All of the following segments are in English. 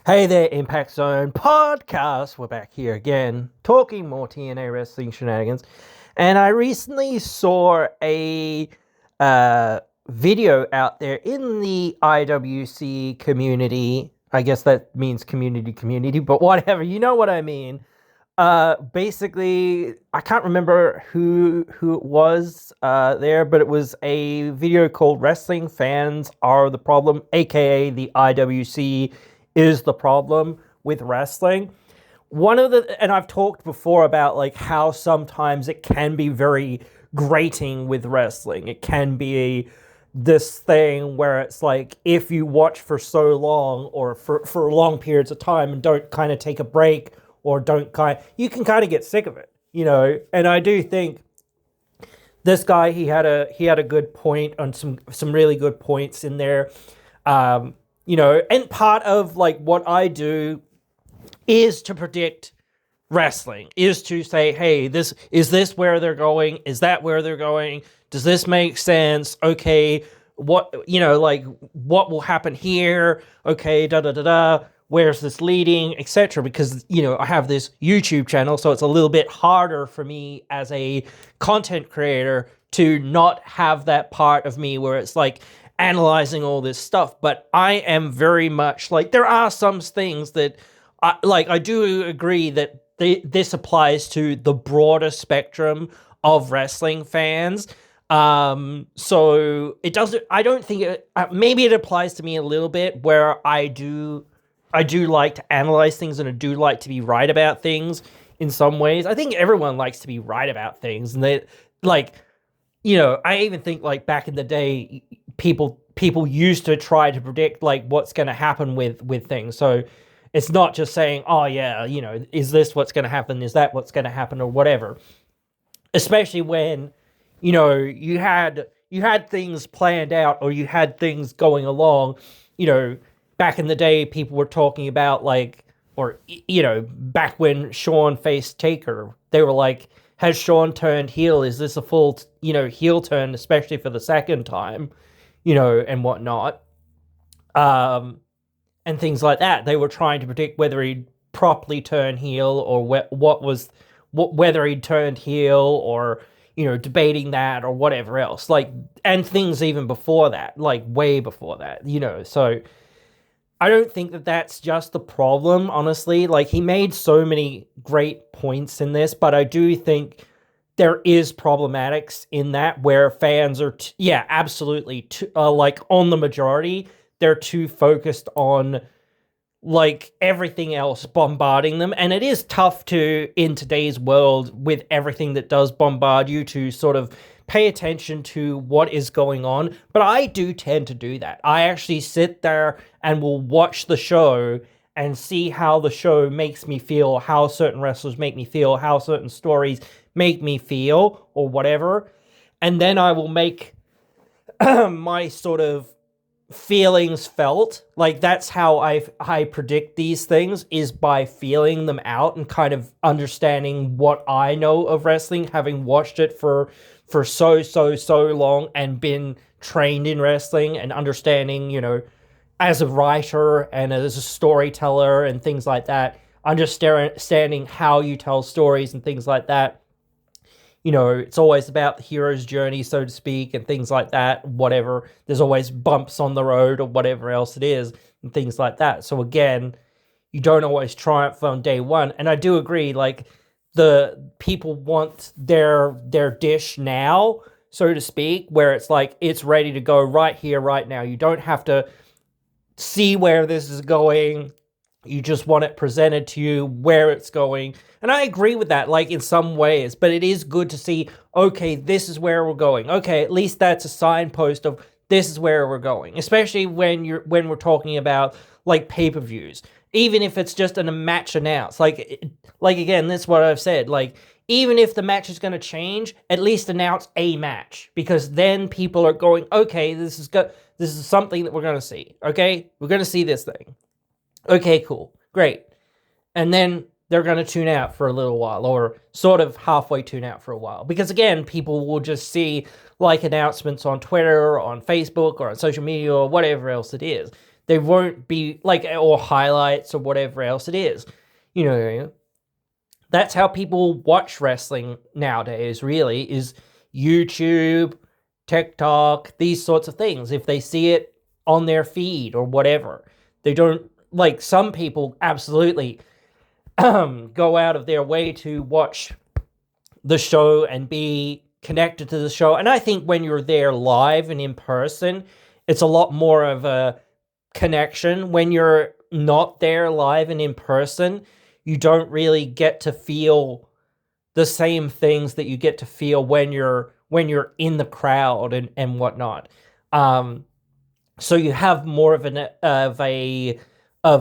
Hey there, Impact Zone podcast. We're back here again, talking more TNA wrestling shenanigans. And I recently saw a video out there in the IWC community. I guess that means community, but whatever, you know what I mean. Basically, I can't remember who it was there, but it was a video called "Wrestling Fans Are the Problem," aka the IWC is the problem with wrestling. And I've talked before about like how sometimes it can be very grating with wrestling. It can be this thing where it's like if you watch for so long or for long periods of time and don't kind of take a break or you can kind of get sick of it. And I do think this guy, he had a good point on some really good points in there. And part of like what I do is to predict wrestling, is to say, hey, this where they're going? Is that where they're going? Does this make sense? Okay, what will happen here? Okay, da da da da. Where's this leading, etc. Because I have this YouTube channel, so it's a little bit harder for me as a content creator to not have that part of me where it's like analyzing all this stuff. But I am very much like, there are some things that I do agree that this applies to the broader spectrum of wrestling fans. So it doesn't, I don't think it, maybe it applies to me a little bit where I do like to analyze things and I do like to be right about things in some ways. I think everyone likes to be right about things, and they like, I even think like back in the day, people used to try to predict like what's going to happen with things. So it's not just saying, oh yeah, is this what's going to happen? Is that what's going to happen, or whatever? Especially when, you had things planned out or you had things going along, back in the day, people were talking about like, or, back when Shawn faced Taker, they were like, has Shawn turned heel? Is this a full, heel turn, especially for the second time, and whatnot? And things like that. They were trying to predict whether he'd properly turn heel or whether he'd turned heel, or, debating that or whatever else. Like, and things even before that, like way before that, so I don't think that that's just the problem, honestly. Like, he made so many great points in this, but I do think there is problematics in that where fans are, absolutely, like, on the majority, they're too focused on, like, everything else bombarding them. And it is tough in today's world, with everything that does bombard you, to sort of pay attention to what is going on. But I do tend to do that. I actually sit there and will watch the show and see how the show makes me feel, how certain wrestlers make me feel, how certain stories make me feel, or whatever. And then I will make my sort of feelings felt. Like, that's how I predict these things, is by feeling them out and kind of understanding what I know of wrestling, having watched it for so long and been trained in wrestling, and understanding, as a writer and as a storyteller and things like that, understanding how you tell stories and things like that. It's always about the hero's journey, so to speak, and things like that, whatever. There's always bumps on the road or whatever else it is, and things like that. So again, you don't always triumph on day one. And I do agree, like, the people want their dish now, so to speak, where it's like, it's ready to go right here, right now. You don't have to see where this is going. You just want it presented to you where it's going. And I agree with that, like, in some ways, but it is good to see, okay, this is where we're going. Okay, at least that's a signpost of this is where we're going, especially when we're talking about like pay-per-views. Even if it's just a match announced, like again, that's what I've said. Like, even if the match is going to change, at least announce a match, because then people are going, okay, this is something that we're going to see. Okay, we're going to see this thing. Okay, cool, great, and then they're going to tune out for a little while, or sort of halfway tune out for a while, because again, people will just see like announcements on Twitter or on Facebook or on social media or whatever else it is. There won't be like, or highlights or whatever else it is. You know, that's how people watch wrestling nowadays, really, is YouTube, TikTok, these sorts of things. If they see it on their feed or whatever, they don't, like, some people absolutely go out of their way to watch the show and be connected to the show. And I think when you're there live and in person, it's a lot more of a connection. When you're not there live and in person, you don't really get to feel the same things that you get to feel when you're in the crowd and whatnot. So you have more of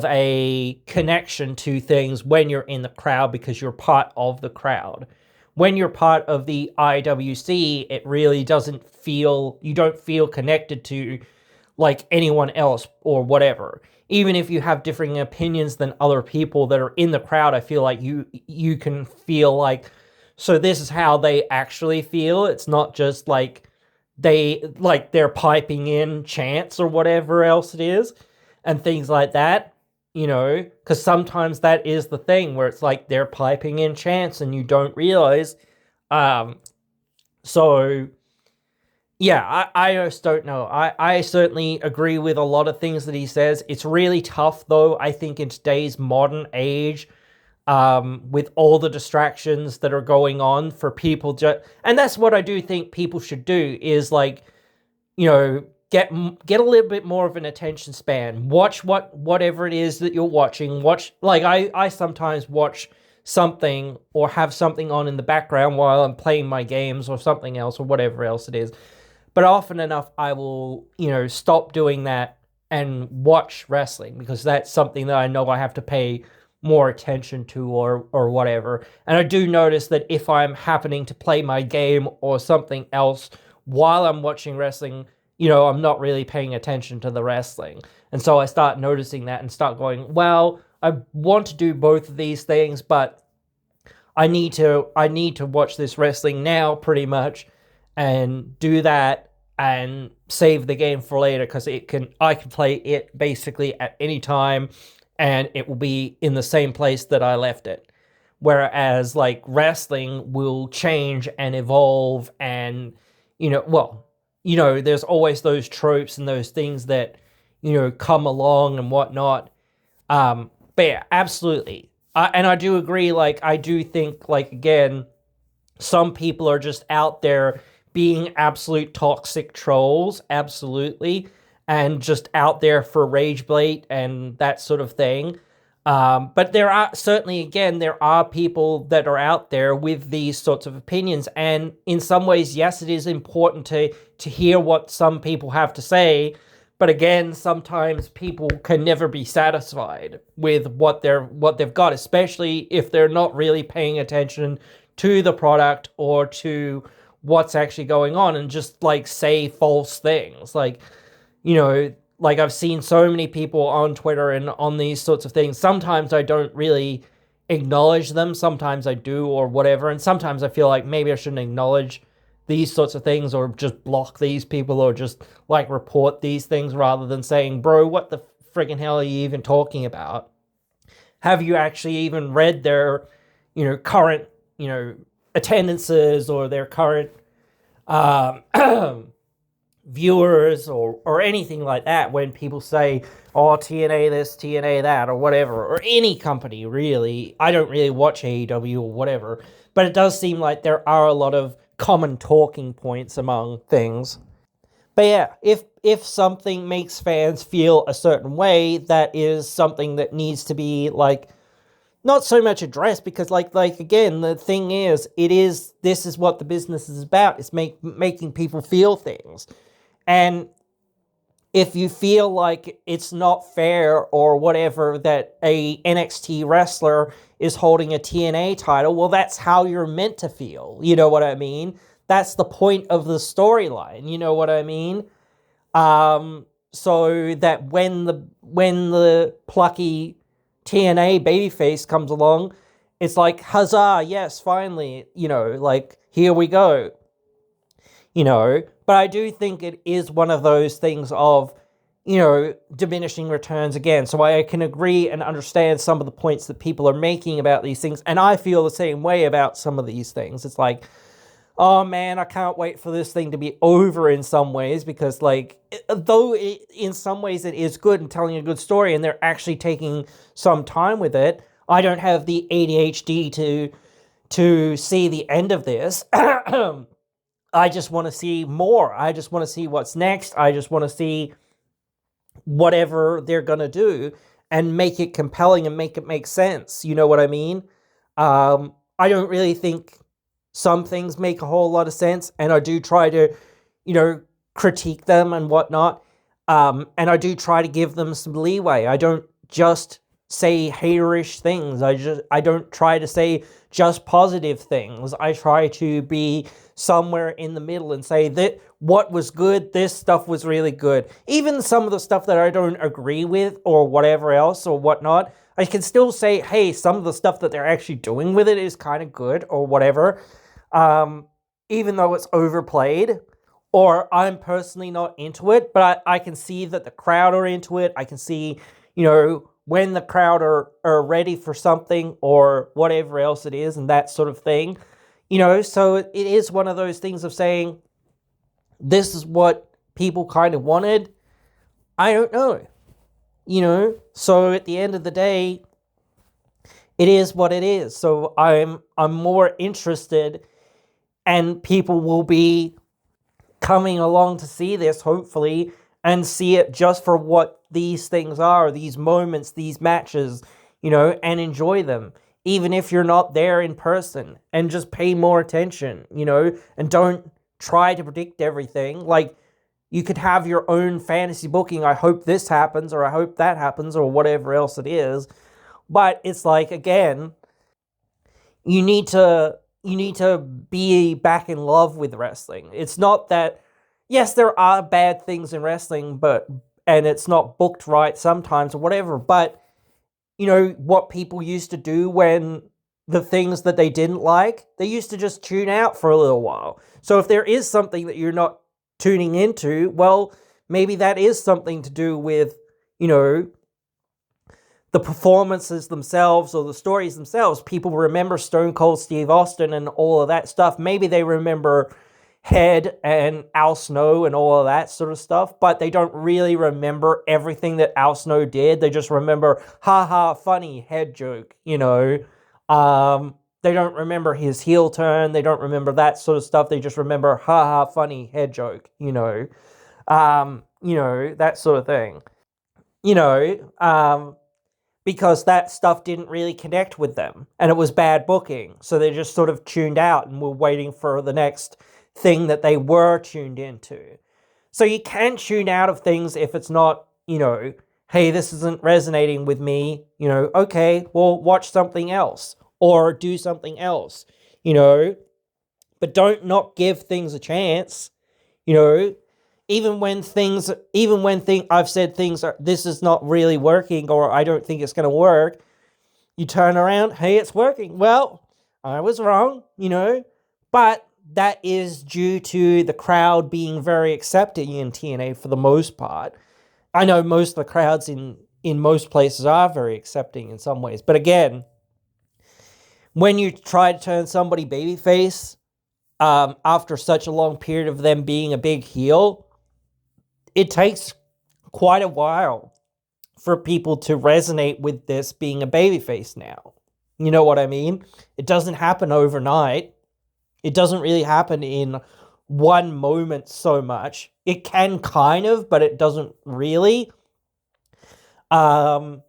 a connection to things when you're in the crowd because you're part of the crowd. When you're part of the IWC, it really doesn't feel, you don't feel connected to like anyone else or whatever. Even if you have differing opinions than other people that are in the crowd, I feel like you can feel like, so this is how they actually feel. It's not just like they're piping in chants or whatever else it is and things like that, you know, because sometimes that is the thing where it's like they're piping in chants and you don't realize. So yeah, I just don't know. I certainly agree with a lot of things that he says. It's really tough, though, I think, in today's modern age, with all the distractions that are going on for people. And that's what I do think people should do is, like, you know, get a little bit more of an attention span. Watch whatever it is that you're watching. Like, I sometimes watch something or have something on in the background while I'm playing my games or something else or whatever else it is. But often enough, I will, you know, stop doing that and watch wrestling because that's something that I know I have to pay more attention to or whatever. And I do notice that if I'm happening to play my game or something else while I'm watching wrestling, you know, I'm not really paying attention to the wrestling. And so I start noticing that and start going, well, I want to do both of these things, but I need to watch this wrestling now pretty much and do that and save the game for later because I can play it basically at any time and it will be in the same place that I left it. Whereas like wrestling will change and evolve and, you know, well, you know, there's always those tropes and those things that, you know, come along and whatnot. But yeah, absolutely. And I do agree, like, I do think, like, again, some people are just out there being absolute toxic trolls, absolutely, and just out there for rage bait and that sort of thing. But there are certainly, again, there are people that are out there with these sorts of opinions. And in some ways, yes, it is important to hear what some people have to say. But again, sometimes people can never be satisfied with what they've got, especially if they're not really paying attention to the product or to what's actually going on and just like say false things. Like, you know, like I've seen so many people on Twitter and on these sorts of things. Sometimes I don't really acknowledge them. Sometimes I do or whatever. And sometimes I feel like maybe I shouldn't acknowledge these sorts of things or just block these people or just like report these things rather than saying, bro, what the friggin' hell are you even talking about? Have you actually even read their, you know, current, you know, attendances or their current viewers or anything like that when people say, oh, TNA this, TNA that, or whatever, or any company, really. I don't really watch AEW or whatever, but it does seem like there are a lot of common talking points among things. But yeah, if something makes fans feel a certain way, that is something that needs to be, like, not so much addressed because, like again, the thing is, this is what the business is about. It's making people feel things. And if you feel like it's not fair or whatever that a NXT wrestler is holding a TNA title, well, that's how you're meant to feel. You know what I mean? That's the point of the storyline. You know what I mean? So that when the plucky TNA babyface comes along, it's like, huzzah, yes, finally, you know, like, here we go. You know, but I do think it is one of those things of, diminishing returns again. So I can agree and understand some of the points that people are making about these things. And I feel the same way about some of these things. It's like, oh man, I can't wait for this thing to be over in some ways, because in some ways it is good and telling a good story and they're actually taking some time with it. I don't have the ADHD to see the end of this. I just want to see more. I just want to see what's next. I just want to see whatever they're going to do and make it compelling and make it make sense. You know what I mean? I don't really think some things make a whole lot of sense, and I do try to, critique them and whatnot. And I do try to give them some leeway. I don't just say haterish things. I don't try to say just positive things. I try to be somewhere in the middle and say that what was good, this stuff was really good. Even some of the stuff that I don't agree with or whatever else or whatnot, I can still say, hey, some of the stuff that they're actually doing with it is kind of good or whatever. Even though it's overplayed, or I'm personally not into it, but I can see that the crowd are into it. I can see, when the crowd are ready for something or whatever else it is and that sort of thing. So it is one of those things of saying, this is what people kind of wanted. I don't know. So at the end of the day, it is what it is. So I'm more interested, and people will be coming along to see this, hopefully, and see it just for what these things are, these moments, these matches, and enjoy them. Even if you're not there in person, and just pay more attention, and don't try to predict everything. Like, you could have your own fantasy booking. I hope this happens, or I hope that happens, or whatever else it is. But it's like, again, you need to be back in love with wrestling. It's not that, yes, there are bad things in wrestling, and it's not booked right sometimes or whatever, but what people used to do when the things that they didn't like, they used to just tune out for a little while. So if there is something that you're not tuning into, well, maybe that is something to do with, the performances themselves or the stories themselves. People remember Stone Cold Steve Austin and all of that stuff. Maybe they remember Head and Al Snow and all of that sort of stuff, but they don't really remember everything that Al Snow did. They just remember, haha, funny head joke, They don't remember his heel turn. They don't remember that sort of stuff. They just remember, haha, funny head joke, that sort of thing. Because that stuff didn't really connect with them, and it was bad booking. So they just sort of tuned out and were waiting for the next thing that they were tuned into. So you can tune out of things if it's not, hey, this isn't resonating with me, okay, well, watch something else or do something else, but don't not give things a chance, even when I've said things are, this is not really working, or I don't think it's going to work, you turn around, hey, it's working. Well, I was wrong, but that is due to the crowd being very accepting in TNA for the most part. I know most of the crowds in most places are very accepting in some ways, but again, when you try to turn somebody babyface, after such a long period of them being a big heel, it takes quite a while for people to resonate with this being a babyface now. You know what I mean? It doesn't happen overnight. It doesn't really happen in one moment so much. It can kind of, but it doesn't really. And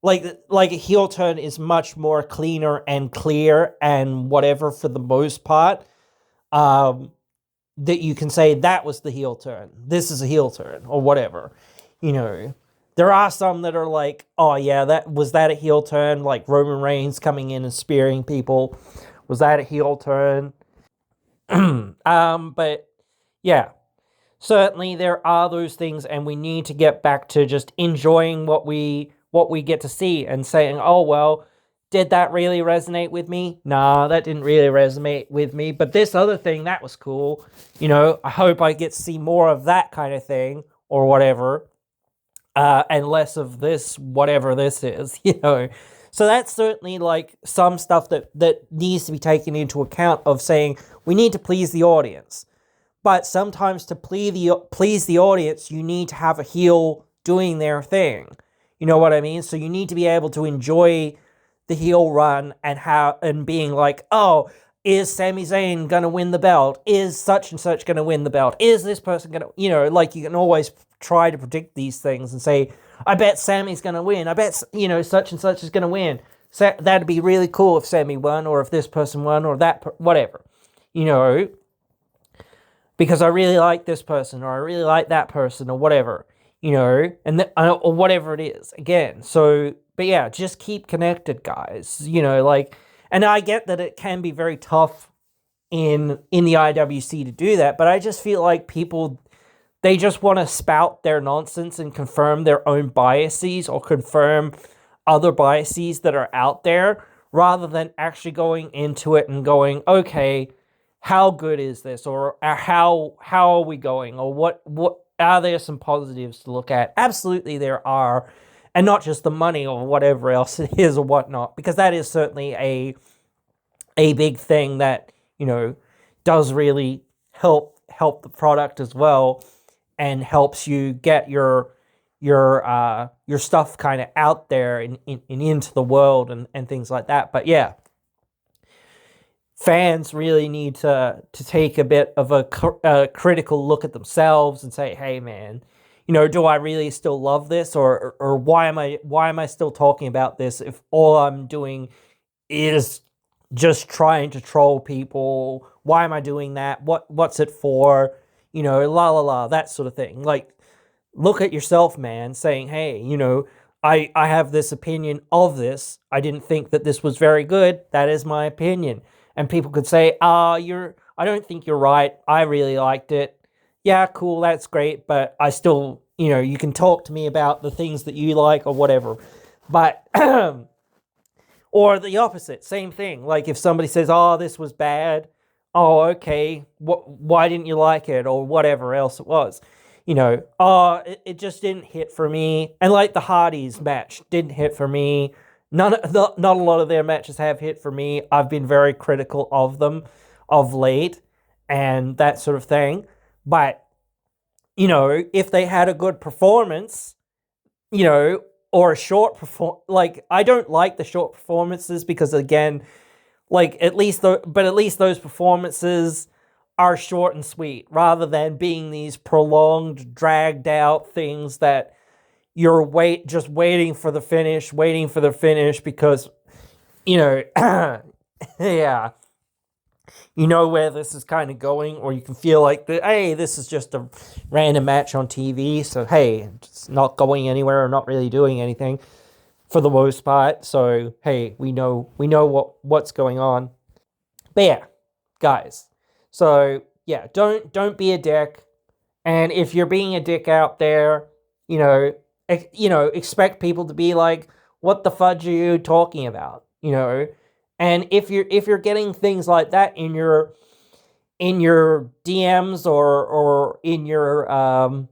like a heel turn is much more cleaner and clear and whatever for the most part. That you can say that was the heel turn. This is a heel turn or whatever. There are some that are like, oh yeah, that a heel turn? Like Roman Reigns coming in and spearing people. Was that a heel turn? But yeah, certainly there are those things, and we need to get back to just enjoying what we get to see and saying, oh well, did that really resonate with me? Nah, that didn't really resonate with me. But this other thing, that was cool. I hope I get to see more of that kind of thing. or whatever, and less of this, whatever this is, So that's certainly like some stuff that needs to be taken into account of saying we need to please the audience. But sometimes to please the audience, you need to have a heel doing their thing. You know what I mean? So you need to be able to enjoy the heel run and being like, oh, is Sami Zayn gonna win the belt? Is such and such gonna win the belt? Is this person gonna, like you can always try to predict these things and say, I bet Sammy's gonna win. I bet, such and such is gonna win. So that'd be really cool if Sammy won, or if this person won, or whatever, because I really like this person, or I really like that person, or whatever, or whatever it is. Again, so, but yeah, just keep connected, guys. And I get that it can be very tough in the IWC to do that, but I just feel like people, they just want to spout their nonsense and confirm their own biases or confirm other biases that are out there, rather than actually going into it and going, okay, how good is this, or how are we going, or what are there some positives to look at? Absolutely there are, and not just the money or whatever else it is or whatnot, because that is certainly a big thing that does really help the product as well, and helps you get your stuff kind of out there and into the world and things like that. But yeah, fans really need to take a bit of a critical look at themselves and say, hey man, do I really still love this, or why am I still talking about this if all I'm doing is just trying to troll people? Why am I doing that? What's it for? That sort of thing. Like, look at yourself, man, saying, hey, I have this opinion of this. I didn't think that this was very good. That is my opinion. And people could say, I don't think you're right. I really liked it. Yeah, cool, that's great, but I still, you can talk to me about the things that you like or whatever. But, or the opposite, same thing. Like if somebody says, oh, this was bad. Oh, okay, why didn't you like it? Or whatever else it was. It just didn't hit for me. And like the Hardys match didn't hit for me. Not a lot of their matches have hit for me. I've been very critical of them of late and that sort of thing. But, if they had a good performance, or a short like, I don't like the short performances because, again, like, at least those performances are short and sweet, rather than being these prolonged, dragged out things that you're just waiting for the finish because, yeah, where this is kind of going, or you can feel like, hey, this is just a random match on TV, so hey, it's not going anywhere or not really doing anything for the most part. So hey, we know what's going on. But yeah, guys. So yeah, don't be a dick, and if you're being a dick out there, expect people to be like, what the fudge are you talking about? And if you're getting things like that in your DMs or in your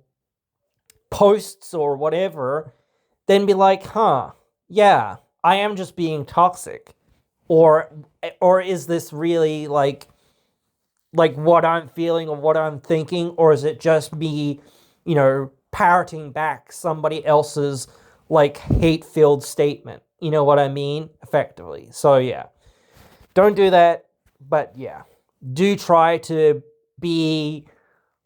posts or whatever, then be like, yeah, I am just being toxic, or is this really like what I'm feeling or what I'm thinking, or is it just me, parroting back somebody else's like hate-filled statement? You know what I mean? Effectively. So yeah, don't do that. But yeah, do try to be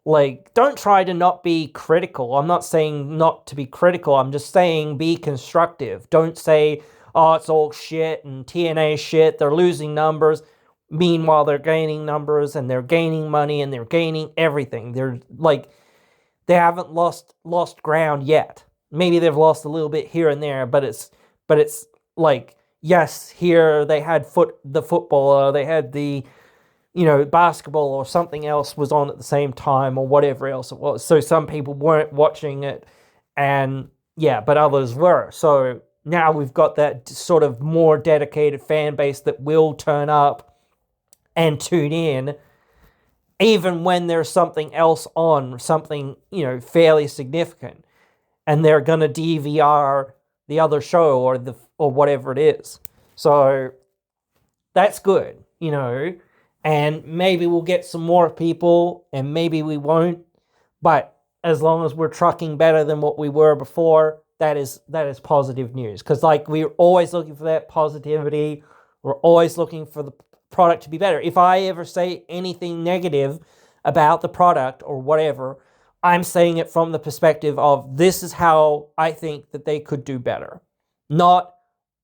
don't try to not be critical. I'm not saying not to be critical. I'm just saying be constructive. Don't say, oh, it's all shit and TNA shit. They're losing numbers. Meanwhile, they're gaining numbers and they're gaining money and they're gaining everything. They're they haven't lost ground yet. Maybe they've lost a little bit here and there, but it's like, yes, here they had the football, they had the basketball or something else was on at the same time or whatever else it was. So some people weren't watching it, and yeah, but others were. So now we've got that sort of more dedicated fan base that will turn up and tune in, even when there's something else on, something, fairly significant, and they're going to DVR the other show or whatever it is. So that's good, and maybe we'll get some more people, and maybe we won't, but as long as we're trucking better than what we were before, that is positive news. Because we're always looking for that positivity. We're always looking for the product to be better. If I ever say anything negative about the product or whatever, I'm saying it from the perspective of this is how I think that they could do better. Not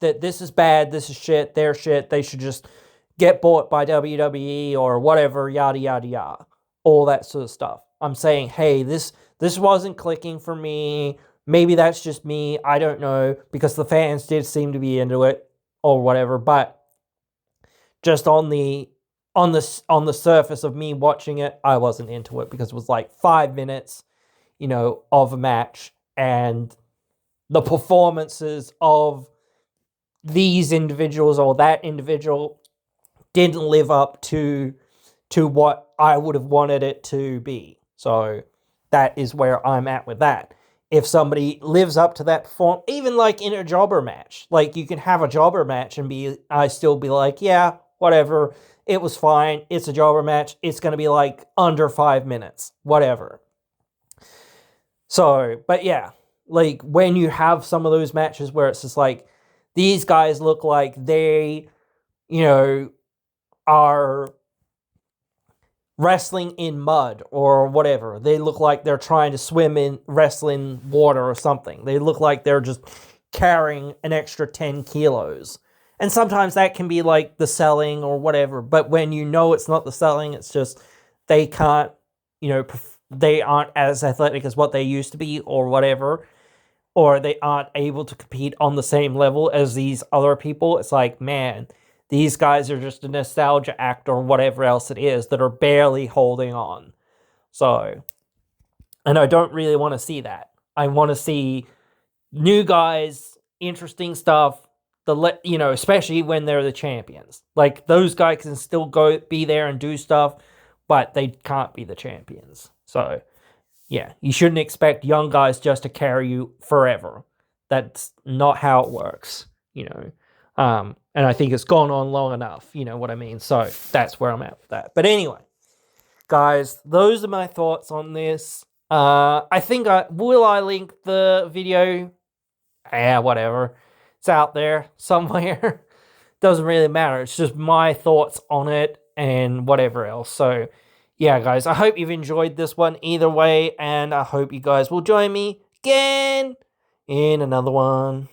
that this is bad, this is shit, they're shit, they should just get bought by WWE or whatever, yada, yada, yada. All that sort of stuff. I'm saying, hey, this wasn't clicking for me. Maybe that's just me. I don't know, because the fans did seem to be into it or whatever. But just on the surface of me watching it, I wasn't into it, because it was 5 minutes, of a match, and the performances of these individuals or that individual didn't live up to what I would have wanted it to be. So that is where I'm at with that. If somebody lives up to that performance, even in a jobber match, you can have a jobber match and I still be yeah, whatever, it was fine, it's a jobber match, it's going to be under 5 minutes, whatever. So, but yeah, when you have some of those matches where it's just these guys look like they, are wrestling in mud or whatever. They look like they're trying to wrestle in water or something. They look like they're just carrying an extra 10 kilos. And sometimes that can be the selling or whatever. But when it's not the selling, it's just they can't, they aren't as athletic as what they used to be or whatever. Or they aren't able to compete on the same level as these other people. It's man, these guys are just a nostalgia act or whatever else it is that are barely holding on. So, and I don't really want to see that. I want to see new guys, interesting stuff, especially when they're the champions. Those guys can still be there and do stuff, but they can't be the champions. So, yeah, you shouldn't expect young guys just to carry you forever. That's not how it works, and I think it's gone on long enough, you know what I mean? So that's where I'm at with that. But anyway, guys, those are my thoughts on this. I think will I link the video? Yeah, whatever. It's out there somewhere. Doesn't really matter. It's just my thoughts on it and whatever else. So yeah, guys, I hope you've enjoyed this one either way, and I hope you guys will join me again in another one.